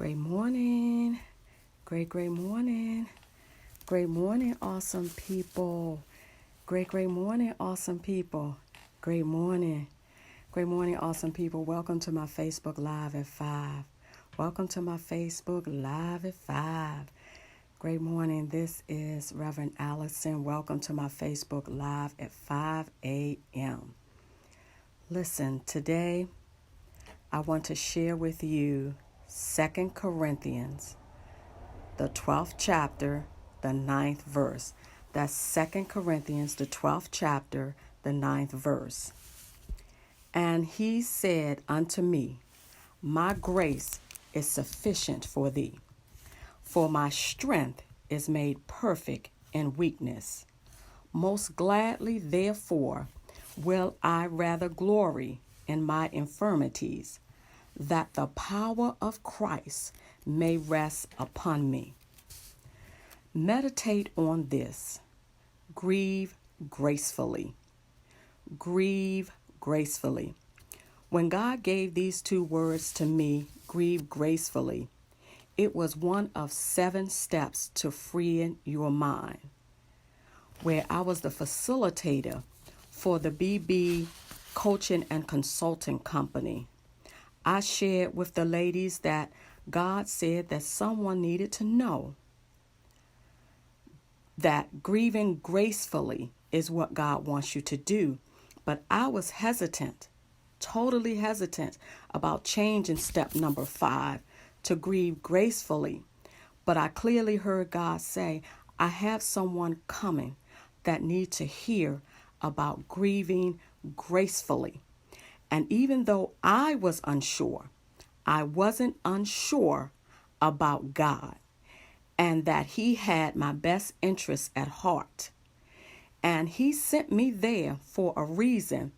Great morning. Great morning. Great morning, awesome people. Great morning, awesome people. Great morning. Great morning, awesome people. Welcome to my Facebook Live at 5. Welcome to my Facebook Live at 5. Great morning. This is Reverend Allison. Welcome to my Facebook Live at 5 a.m. Listen, today I want to share with you 2 Corinthians, the 12th chapter, the 9th verse. That's 2 Corinthians, the 12th chapter, the 9th verse. And he said unto me, My grace is sufficient for thee, for my strength is made perfect in weakness. Most gladly, therefore, will I rather glory in my infirmities, that the power of Christ may rest upon me. Meditate on this. Grieve gracefully. Grieve gracefully. When God gave these two words to me, grieve gracefully, it was one of 7 steps to freeing your mind, where I was the facilitator for the BB Coaching and Consulting Company. I shared with the ladies that God said that someone needed to know that grieving gracefully is what God wants you to do. But I was hesitant, totally hesitant about changing step number 5 to grieve gracefully. But I clearly heard God say, I have someone coming that needs to hear about grieving gracefully. And even though I was unsure, I wasn't unsure about God and that He had my best interests at heart. And He sent me there for a reason.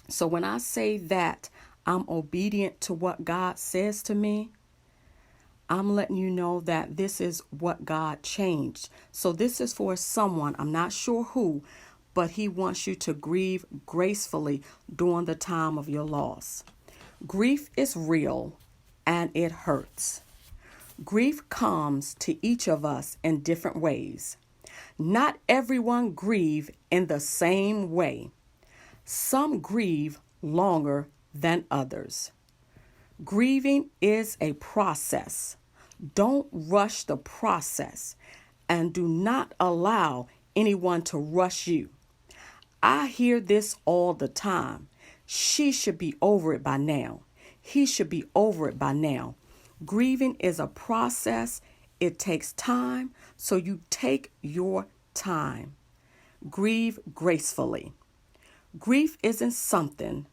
So when I say that I'm obedient to what God says to me, I'm letting you know that this is what God changed. So this is for someone, I'm not sure who, but He wants you to grieve gracefully during the time of your loss. Grief is real and it hurts. Grief comes to each of us in different ways. Not everyone grieve in the same way. Some grieve longer than others. Grieving is a process. Don't rush the process, and do not allow anyone to rush you. I hear this all the time. She should be over it by now. He should be over it by now. Grieving is a process. It takes time, so you take your time. Grieve gracefully. Grief isn't something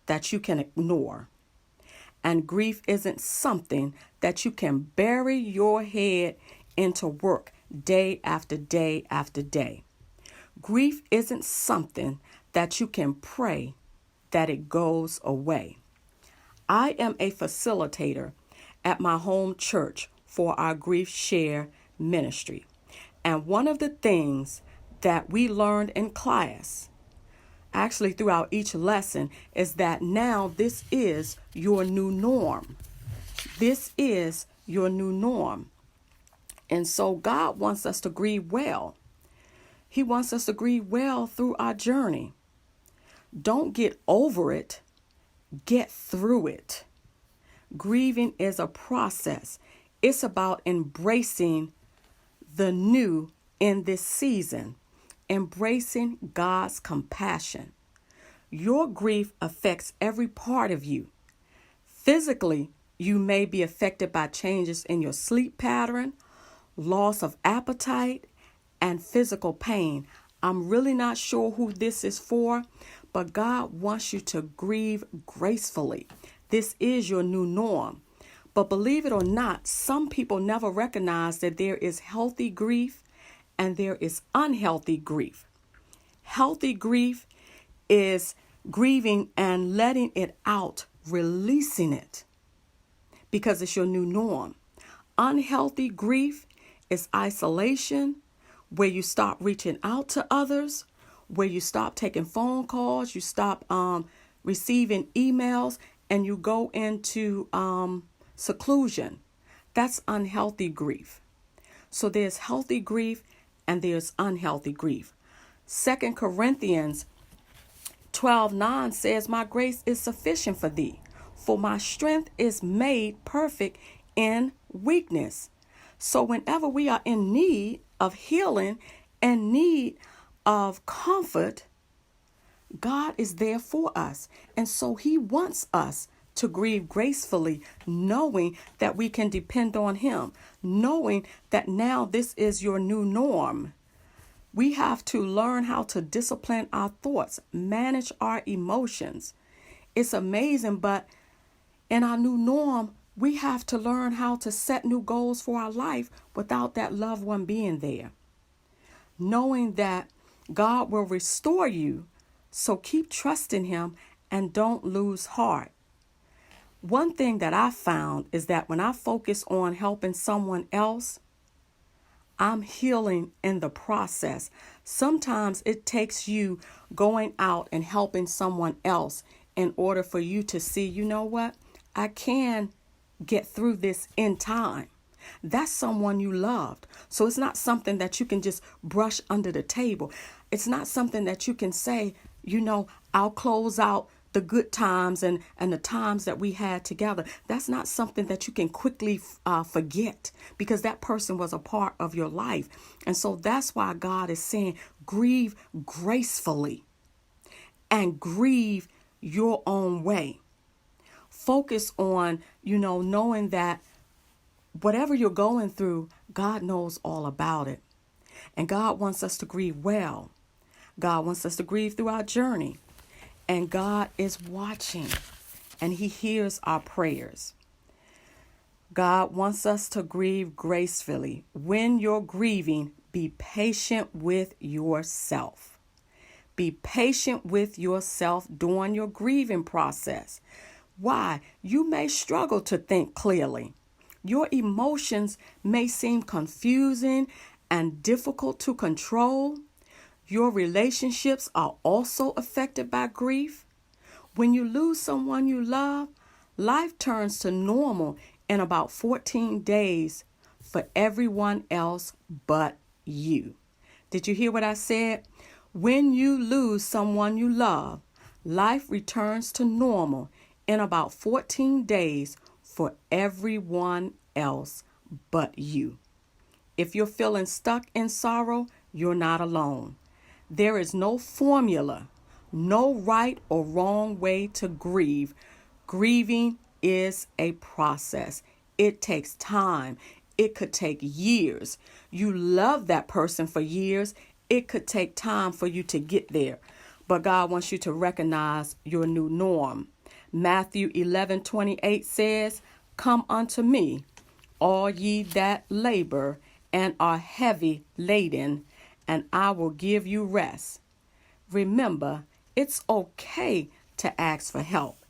that you can ignore. And grief isn't something that you can bury your head into work day after day after day. Grief isn't something that you can pray that it goes away. I am a facilitator at my home church for our Grief Share ministry. And one of the things that we learned in class, actually throughout each lesson, is that now this is your new norm. This is your new norm. And so God wants us to grieve well. He wants us to grieve well through our journey. Don't get over it. Get through it. Grieving is a process. It's about embracing the new in this season. Embracing God's compassion. Your grief affects every part of you. Physically, you may be affected by changes in your sleep pattern, loss of appetite, and physical pain. I'm really not sure who this is for, but God wants you to grieve gracefully. This is your new norm. But believe it or not, some people never recognize that there is healthy grief and there is unhealthy grief. Healthy grief is grieving and letting it out, releasing it, because it's your new norm. Unhealthy grief is isolation, where you stop reaching out to others, where you stop taking phone calls, you stop receiving emails, and you go into seclusion. That's unhealthy grief. So there's healthy grief and there's unhealthy grief. 2 Corinthians 12:9 says, my grace is sufficient for thee, for my strength is made perfect in weakness. So whenever we are in need of healing and need of comfort, God is there for us. And so he wants us to grieve gracefully, knowing that we can depend on him, knowing that now this is your new norm. We have to learn how to discipline our thoughts, manage our emotions. It's amazing, but in our new norm, we have to learn how to set new goals for our life without that loved one being there. Knowing that God will restore you, so keep trusting him and don't lose heart. One thing that I found is that when I focus on helping someone else, I'm healing in the process. Sometimes it takes you going out and helping someone else in order for you to see, you know what? I can get through this in time. That's someone you loved. So it's not something that you can just brush under the table. It's not something that you can say, you know, I'll close out the good times and the times that we had together. That's not something that you can quickly forget, because that person was a part of your life. And so that's why God is saying, grieve gracefully and grieve your own way. Focus on, knowing that whatever you're going through, God knows all about it. And God wants us to grieve well. God wants us to grieve through our journey. And God is watching, and he hears our prayers. God wants us to grieve gracefully. When you're grieving, be patient with yourself. Be patient with yourself during your grieving process. Why? You may struggle to think clearly. Your emotions may seem confusing and difficult to control. Your relationships are also affected by grief. When you lose someone you love, life turns to normal in about 14 days for everyone else but you. Did you hear what I said? When you lose someone you love, life returns to normal in about 14 days for everyone else but you. If you're feeling stuck in sorrow, you're not alone. There is no formula, no right or wrong way to grieve. Grieving is a process. It takes time. It could take years. You love that person for years. It could take time for you to get there. But God wants you to recognize your new norm. Matthew 11:28 says, "Come unto me, all ye that labor and are heavy laden, and I will give you rest." Remember, it's okay to ask for help.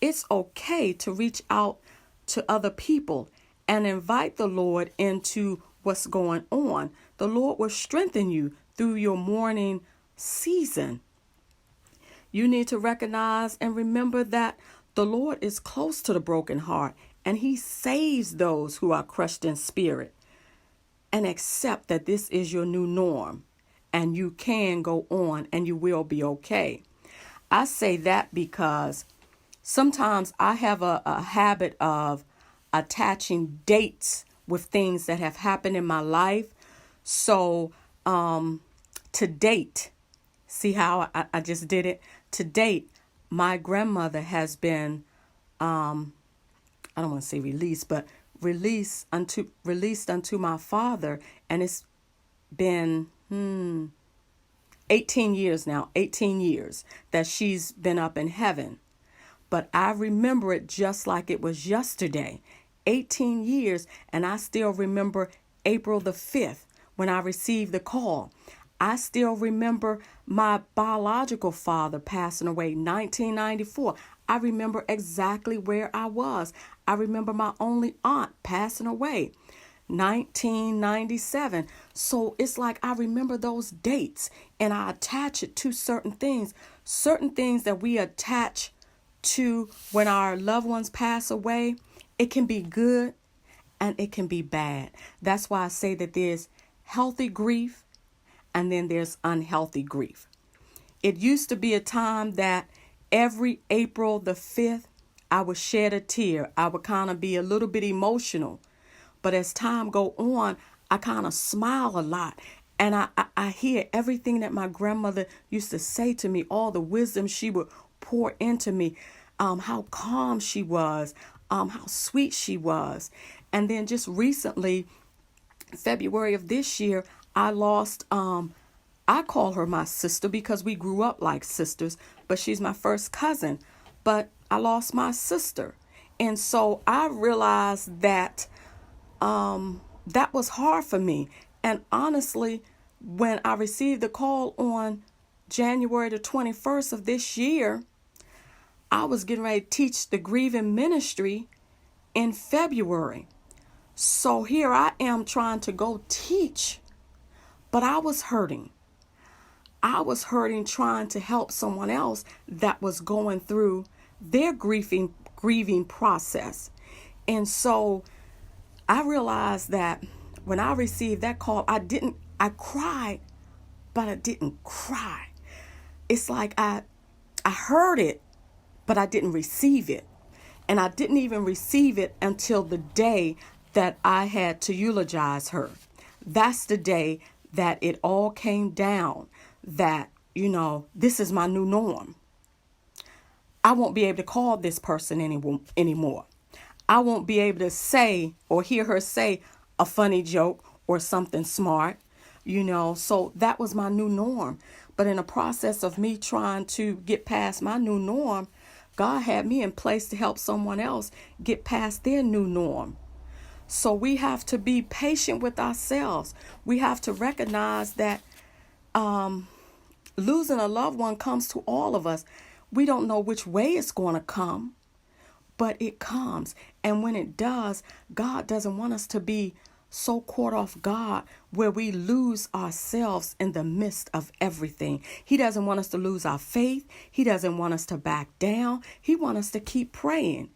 It's okay to reach out to other people and invite the Lord into what's going on. The Lord will strengthen you through your mourning season. You need to recognize and remember that the Lord is close to the broken heart, and he saves those who are crushed in spirit. And accept that this is your new norm, and you can go on and you will be okay. I say that because sometimes I have a habit of attaching dates with things that have happened in my life. So to date, see how I just did it? To date, my grandmother has been, I don't want to say released, but released unto my father, and it's been 18 years now, 18 years that she's been up in heaven. But I remember it just like it was yesterday, 18 years, and I still remember April the 5th when I received the call. I still remember my biological father passing away, 1994. I remember exactly where I was. I remember my only aunt passing away, 1997. So it's like I remember those dates, and I attach it to certain things that we attach to when our loved ones pass away. It can be good and it can be bad. That's why I say that there's healthy grief and then there's unhealthy grief. It used to be a time that every April the 5th, I would shed a tear. I would kind of be a little bit emotional. But as time go on, I kind of smile a lot. And I hear everything that my grandmother used to say to me, all the wisdom she would pour into me, how calm she was, how sweet she was. And then just recently, February of this year, I lost, I call her my sister because we grew up like sisters, but she's my first cousin. But I lost my sister. And so I realized that that was hard for me. And honestly, when I received the call on January the 21st of this year, I was getting ready to teach the grieving ministry in February. So here I am trying to go teach, but I was hurting. I was hurting trying to help someone else that was going through their grieving process. And so I realized that when I received that call, I cried, but I didn't cry. It's like I heard it, but I didn't receive it. And I didn't even receive it until the day that I had to eulogize her. That's the day that it all came down that, this is my new norm. I won't be able to call this person anymore. I won't be able to say or hear her say a funny joke or something smart, so that was my new norm. But in the process of me trying to get past my new norm, God had me in place to help someone else get past their new norm. So we have to be patient with ourselves. We have to recognize that losing a loved one comes to all of us. We don't know which way it's going to come, but it comes. And when it does, God doesn't want us to be so caught off guard where we lose ourselves in the midst of everything. He doesn't want us to lose our faith. He doesn't want us to back down. He wants us to keep praying.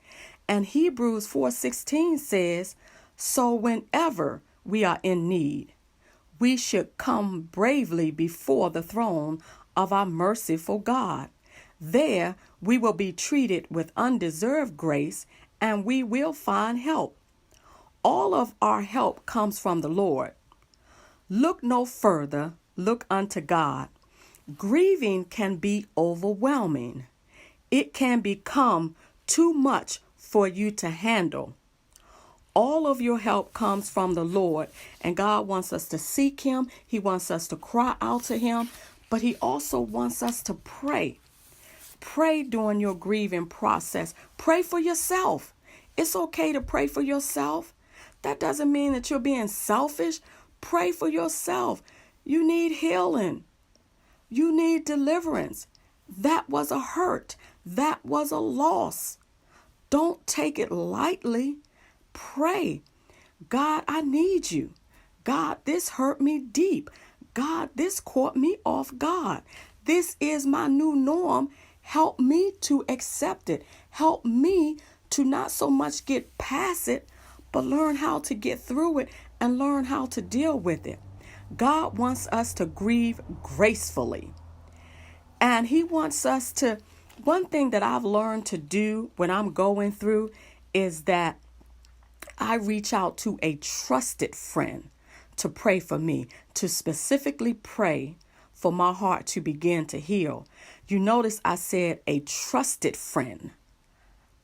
And Hebrews 4:16 says, so whenever we are in need, we should come bravely before the throne of our merciful God. There we will be treated with undeserved grace, and we will find help. All of our help comes from the Lord. Look no further, look unto God. Grieving can be overwhelming. It can become too much for you to handle. All of your help comes from the Lord, and God wants us to seek Him. He wants us to cry out to Him, but He also wants us to pray. Pray during your grieving process. Pray for yourself. It's okay to pray for yourself. That doesn't mean that you're being selfish. Pray for yourself. You need healing. You need deliverance. That was a hurt. That was a loss. Don't take it lightly. Pray. God, I need you. God, this hurt me deep. God, this caught me off guard. This is my new norm. Help me to accept it. Help me to not so much get past it, but learn how to get through it and learn how to deal with it. God wants us to grieve gracefully. And He wants us to, one thing that I've learned to do when I'm going through is that I reach out to a trusted friend to pray for me, to specifically pray for my heart to begin to heal. You notice I said a trusted friend.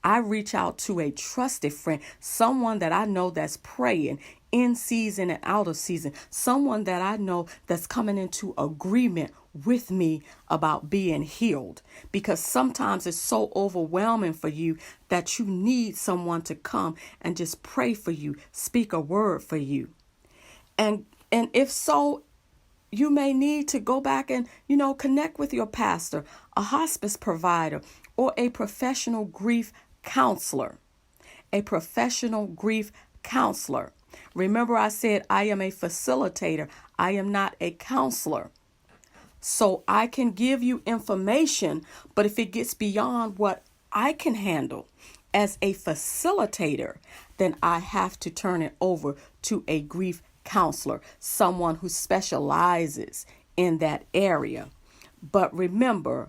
I reach out to a trusted friend, someone that I know that's praying in season and out of season, someone that I know that's coming into agreement with me about being healed. Because sometimes it's so overwhelming for you that you need someone to come and just pray for you, speak a word for you. And if so, you may need to go back and, connect with your pastor, a hospice provider, or a professional grief counselor. A professional grief counselor. Remember, I said I am a facilitator. I am not a counselor. So I can give you information, but if it gets beyond what I can handle as a facilitator, then I have to turn it over to a grief counselor, someone who specializes in that area. But remember,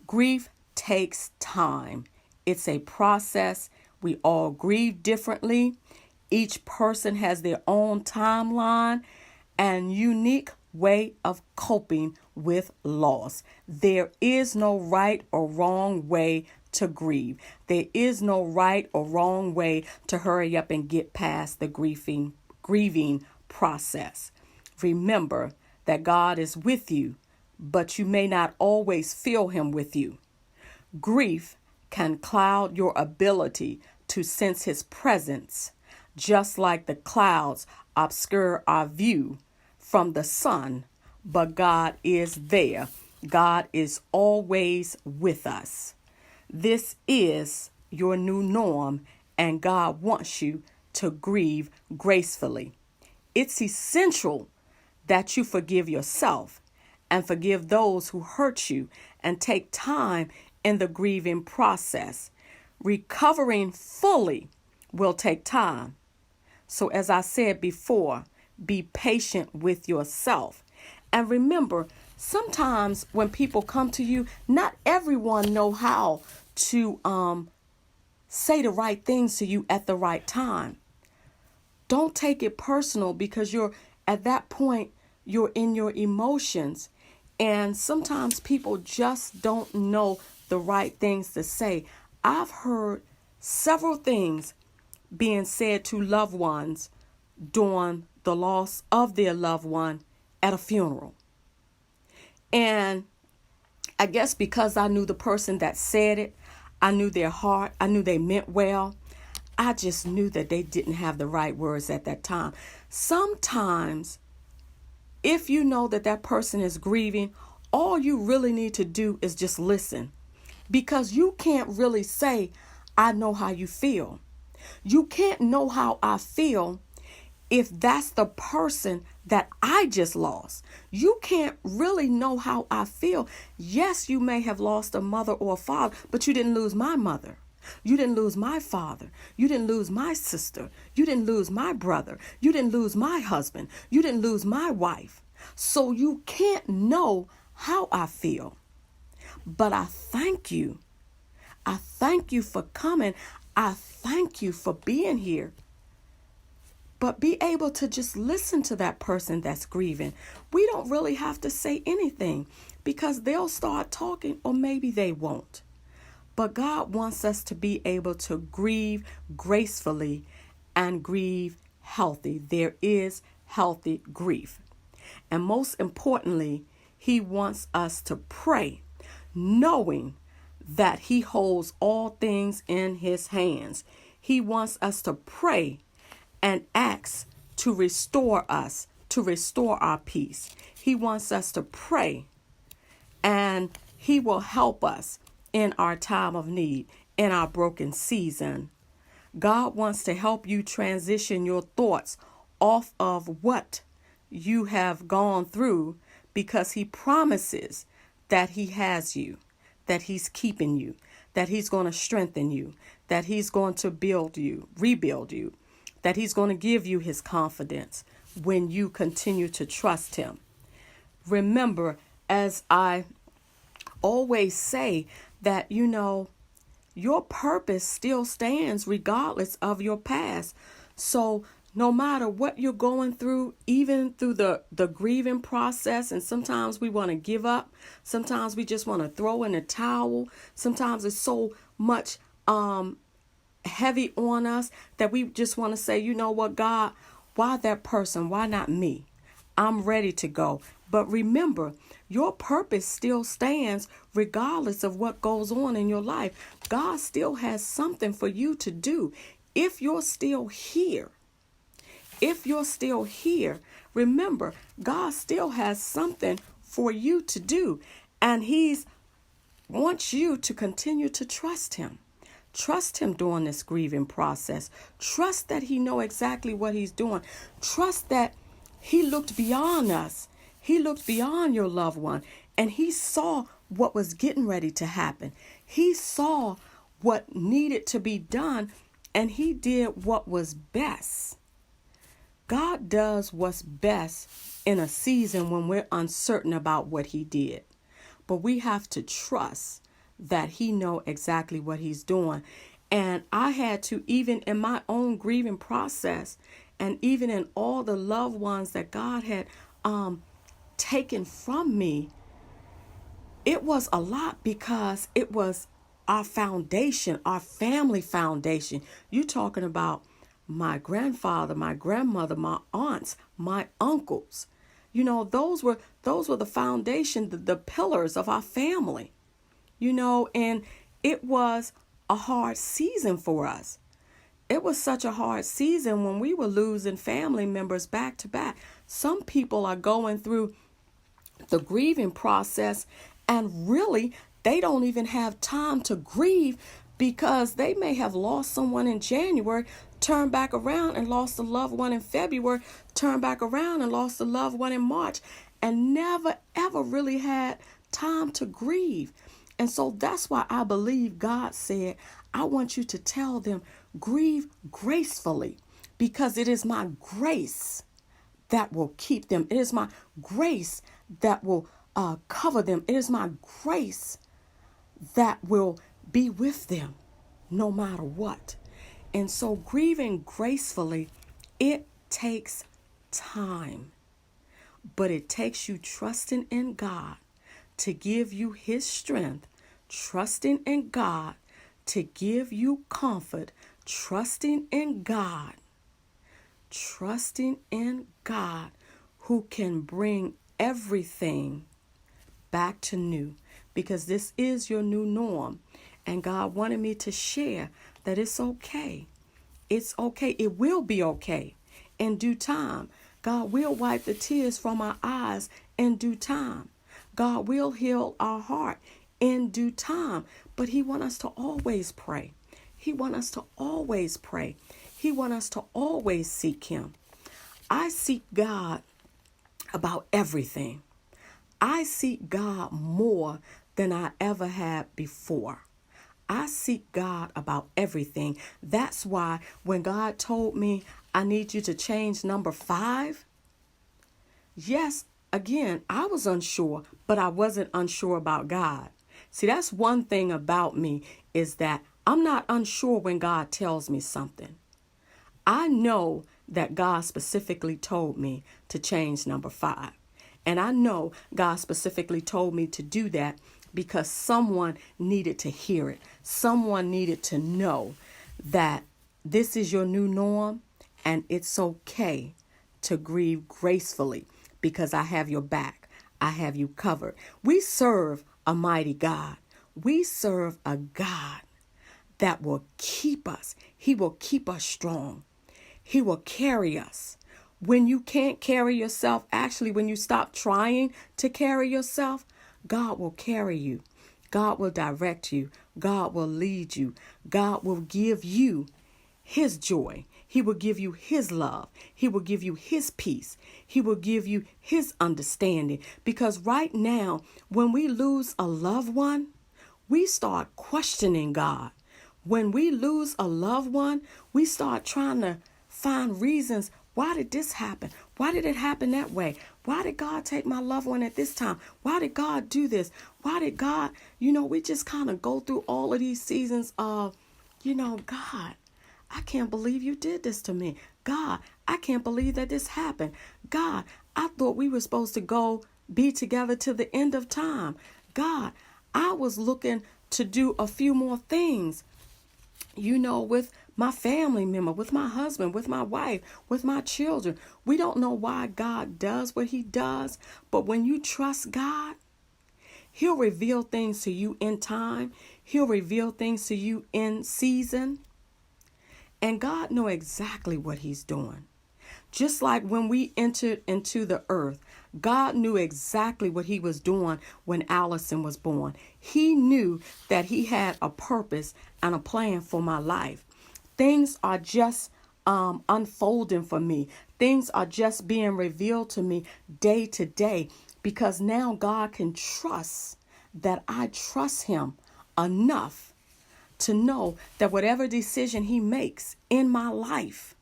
grief takes time. It's a process. We all grieve differently. Each person has their own timeline and unique way of coping with loss. There is no right or wrong way to grieve. There is no right or wrong way to hurry up and get past the grieving process. Remember that God is with you, but you may not always feel him with you. Grief can cloud your ability to sense his presence, just like the clouds obscure our view from the sun, but God is there. God is always with us. This is your new norm, and God wants you to grieve gracefully. It's essential that you forgive yourself and forgive those who hurt you and take time in the grieving process. Recovering fully will take time. So as I said before, be patient with yourself. And remember, sometimes when people come to you, not everyone know how to say the right things to you at the right time. Don't take it personal, because you're at that point, you're in your emotions. And sometimes people just don't know the right things to say. I've heard several things being said to loved ones during the loss of their loved one at a funeral. And I guess because I knew the person that said it, I knew their heart, I knew they meant well, I just knew that they didn't have the right words at that time. Sometimes, if you know that that person is grieving, all you really need to do is just listen. Because you can't really say, I know how you feel. You can't know how I feel if that's the person that I just lost. You can't really know how I feel. Yes, you may have lost a mother or a father, but you didn't lose my mother. You didn't lose my father. You didn't lose my sister. You didn't lose my brother. You didn't lose my husband. You didn't lose my wife. So you can't know how I feel. But I thank you. I thank you for coming. I thank you for being here. But be able to just listen to that person that's grieving. We don't really have to say anything, because they'll start talking, or maybe they won't. But God wants us to be able to grieve gracefully and grieve healthy. There is healthy grief. And most importantly, he wants us to pray, knowing that he holds all things in his hands. He wants us to pray and ask to restore us, to restore our peace. He wants us to pray, and he will help us in our time of need, in our broken season. God wants to help you transition your thoughts off of what you have gone through, because he promises that he has you, that he's keeping you, that he's going to strengthen you, that he's going to build you, rebuild you, that he's going to give you his confidence when you continue to trust him. Remember, as I always say, that, your purpose still stands regardless of your past. So no matter what you're going through, even through the grieving process, and sometimes we want to give up. Sometimes we just want to throw in a towel. Sometimes it's so much heavy on us that we just want to say, you know what, God, why that person? Why not me? I'm ready to go. But remember, your purpose still stands regardless of what goes on in your life. God still has something for you to do. If you're still here, remember, God still has something for you to do. And he wants you to continue to trust him. Trust him during this grieving process. Trust that he knows exactly what he's doing. Trust that he looked beyond us. He looked beyond your loved one, and he saw what was getting ready to happen. He saw what needed to be done and he did what was best. God does what's best in a season when we're uncertain about what he did. But we have to trust that he know exactly what he's doing. And I had to, even in my own grieving process, and even in all the loved ones that God had taken from me, it was a lot because it was our foundation, our family foundation. You talking about my grandfather, my grandmother, my aunts, my uncles. You know, those were the foundation, the pillars of our family. You know, and it was a hard season for us. It was such a hard season when we were losing family members back to back. Some people are going through the grieving process, and really they don't even have time to grieve because they may have lost someone in January, turned back around and lost a loved one in February, turned back around and lost a loved one in March, and never ever really had time to grieve. And so that's why I believe God said, I want you to tell them, grieve gracefully, because it is my grace that will keep them. It is my grace that will cover them. It is my grace that will be with them no matter what. And so grieving gracefully, it takes time, but it takes you trusting in God to give you his strength, trusting in God to give you comfort, trusting in God who can bring everything back to new, because this is your new norm. And God wanted me to share that it's okay. It's okay. It will be okay in due time. God will wipe the tears from our eyes in due time. God will heal our heart in due time. But he wants us to always pray. He wants us to always pray. He wants us to always seek him. I seek God about everything. I seek God more than I ever had before. I seek God about everything. That's why when God told me, I need you to change number 5, yes, again, I was unsure, but I wasn't unsure about God. See, that's one thing about me, is that I'm not unsure when God tells me something. I know that God specifically told me to change number 5. And I know God specifically told me to do that because someone needed to hear it. Someone needed to know that this is your new norm and it's okay to grieve gracefully because I have your back. I have you covered. We serve a mighty God. We serve a God that will keep us. He will keep us strong. He will carry us. When you can't carry yourself, actually, when you stop trying to carry yourself, God will carry you. God will direct you. God will lead you. God will give you his joy. He will give you his love. He will give you his peace. He will give you his understanding. Because right now, when we lose a loved one, we start questioning God. When we lose a loved one, we start trying to find reasons. Why did this happen? Why did it happen that way? Why did God take my loved one at this time? Why did God do this? Why did God, we just kind of go through all of these seasons of, God, I can't believe you did this to me. God, I can't believe that this happened. God, I thought we were supposed to be together to the end of time. God, I was looking to do a few more things, with my family member, with my husband, with my wife, with my children. We don't know why God does what he does, but when you trust God, he'll reveal things to you in time. He'll reveal things to you in season. And God knows exactly what he's doing. Just like when we entered into the earth, God knew exactly what he was doing when Allison was born. He knew that he had a purpose and a plan for my life. Things are just unfolding for me. Things are just being revealed to me day to day, because now God can trust that I trust him enough to know that whatever decision he makes in my life,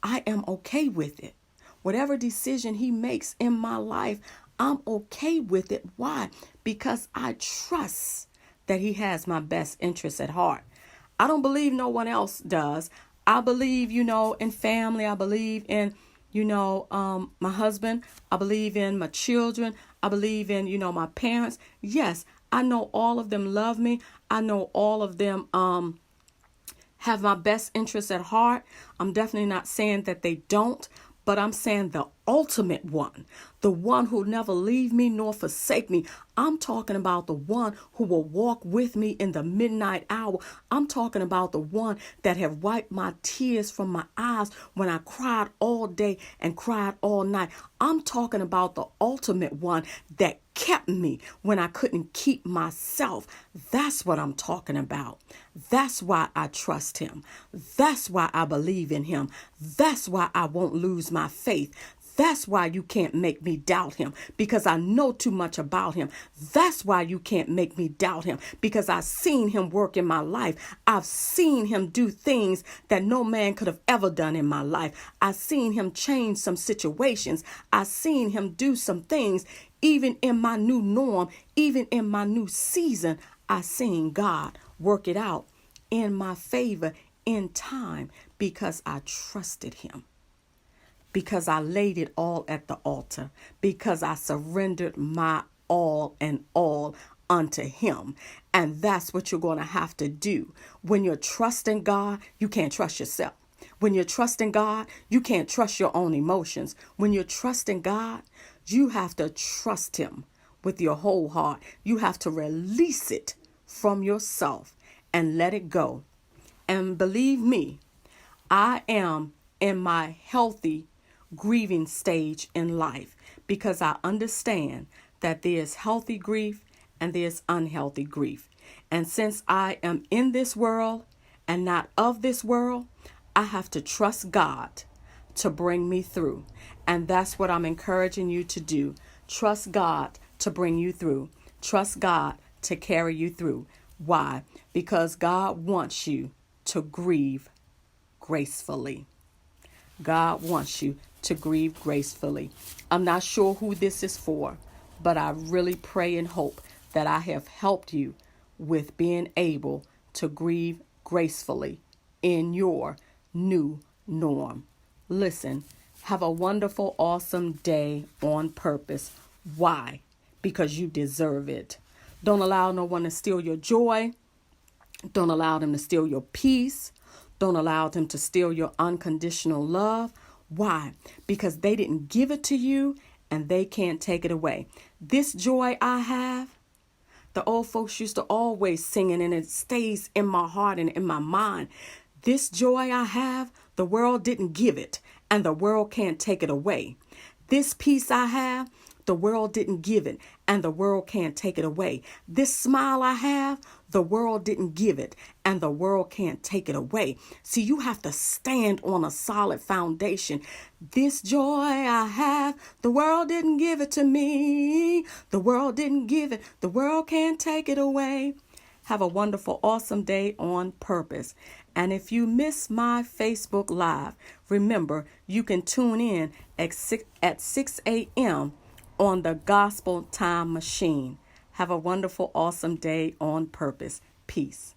I am okay with it. Whatever decision he makes in my life, I'm okay with it. Why? Because I trust that he has my best interests at heart. I don't believe no one else does. I believe, in family. I believe in, my husband. I believe in my children. I believe in, my parents. Yes, I know all of them love me. I know all of them have my best interests at heart. I'm definitely not saying that they don't, but I'm saying the ultimate one, the one who'll never leave me nor forsake me. I'm talking about the one who will walk with me in the midnight hour. I'm talking about the one that have wiped my tears from my eyes when I cried all day and cried all night. I'm talking about the ultimate one that kept me when I couldn't keep myself. That's what I'm talking about. That's why I trust him. That's why I believe in him. That's why I won't lose my faith. That's why you can't make me doubt him, because I know too much about him. That's why you can't make me doubt him, because I've seen him work in my life. I've seen him do things that no man could have ever done in my life. I've seen him change some situations. I've seen him do some things, even in my new norm, even in my new season. I've seen God work it out in my favor in time because I trusted him. Because I laid it all at the altar, because I surrendered my all and all unto him. And that's what you're going to have to do. When you're trusting God, you can't trust yourself. When you're trusting God, you can't trust your own emotions. When you're trusting God, you have to trust him with your whole heart. You have to release it from yourself and let it go. And believe me, I am in my healthy grieving stage in life, because I understand that there's healthy grief and there's unhealthy grief. And since I am in this world and not of this world, I have to trust God to bring me through. And that's what I'm encouraging you to do. Trust God to bring you through. Trust God to carry you through. Why? Because God wants you to grieve gracefully. God wants you to grieve gracefully. I'm not sure who this is for, but I really pray and hope that I have helped you with being able to grieve gracefully in your new norm. Listen, have a wonderful, awesome day on purpose. Why? Because you deserve it. Don't allow no one to steal your joy. Don't allow them to steal your peace. Don't allow them to steal your unconditional love. Why? Because they didn't give it to you and they can't take it away. This joy I have, the old folks used to always sing it, and it stays in my heart and in my mind. This joy I have, the world didn't give it and the world can't take it away. This peace I have, the world didn't give it and the world can't take it away. This smile I have, the world didn't give it and the world can't take it away. See, you have to stand on a solid foundation. This joy I have, the world didn't give it to me. The world didn't give it. The world can't take it away. Have a wonderful, awesome day on purpose. And if you miss my Facebook Live, remember, you can tune in at 6 a.m. on the Gospel Time Machine. Have a wonderful, awesome day on purpose. Peace.